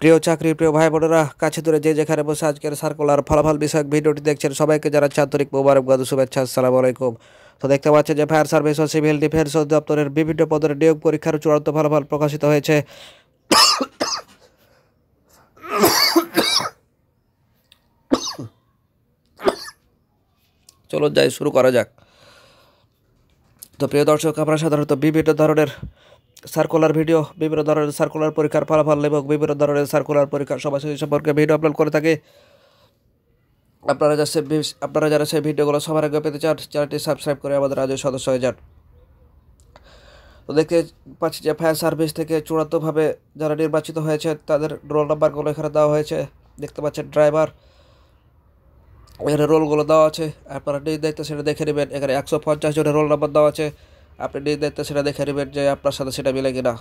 প্রিয় চাকরি প্রিয় ভাই বোনেরা, কাছে দূরে যে যেখানে বসে আজকের সার্কুলার ফলাফল বিষয়ক ভিডিওটি দেখছেন, সবাইকে জানাচ্ছি আন্তরিক মোবারকবাদ ও শুভেচ্ছা। আসসালামু আলাইকুম। তো দেখতে পাচ্ছেন যে ফায়ার সার্ভিস ও সিভিল ডিফেন্স অধিদপ্তরের বিভিন্ন পদের নিয়োগ পরীক্ষার চূড়ান্ত ফলাফল প্রকাশিত হয়েছে। চলুন যাই, শুরু করা যাক। তো প্রিয় দর্শক, আমরা সাধারণত বিভিন্ন ধরনের সার্কুলার ভিডিও, বিভিন্ন ধরনের সার্কুলার পরীক্ষার ফলাফল এবং বিভিন্ন ধরনের সার্কুলার পরীক্ষার সময়সূচি সম্পর্কে ভিডিও আপলোড করে থাকি। আপনারা যারা সেই ভিডিওগুলো সবার আগে পেতে চান, চ্যানেলটি সাবস্ক্রাইব করে আমাদের আজও সদস্য হয়ে যান। তো দেখতে পাচ্ছি যে ফায়ার সার্ভিস থেকে চূড়ান্তভাবে যারা নির্বাচিত হয়েছে তাদের রোল নাম্বারগুলো এখানে দেওয়া হয়েছে। দেখতে পাচ্ছেন ড্রাইভার, এখানে রোলগুলো দেওয়া আছে। আপনারা নিজ দায়িত্বে সেটা দেখে নেবেন। এখানে 150 জনের রোল নাম্বার দেওয়া আছে। আপনি নিজ দায়িত্বে সেটা দেখে নেবেন যে আপনার সাথে সেটা মিলে কিনা।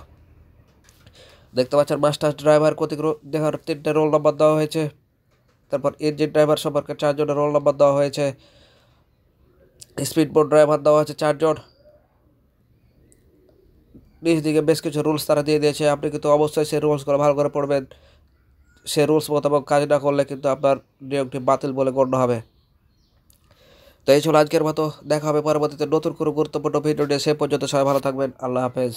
দেখতে পাচ্ছেন মাস্টার ড্রাইভার কর্তৃক দেখার 3টে রোল নাম্বার দেওয়া হয়েছে। তারপর ইঞ্জিন ড্রাইভার সম্পর্কে 4 জনের রোল নাম্বার দেওয়া হয়েছে। স্পিড বোট ড্রাইভার দেওয়া হয়েছে 4 জন। নিজ দিকে বেশ কিছু রুলস তারা দিয়ে দিয়েছে। আপনি কিন্তু অবশ্যই সেই রুলসগুলো ভালো করে পড়বেন। সেই রুলস মোতাবেক কাজ না করলে কিন্তু আপনার নিয়োগটি বাতিল বলে গণ্য হবে। তো এই ছিল আজকের মতো। দেখা হবে পরবর্তীতে নতুন কোনো গুরুত্বপূর্ণ ভিডিও নিয়ে। সে পর্যন্ত সবাই ভালো থাকবেন। আল্লাহ হাফেজ।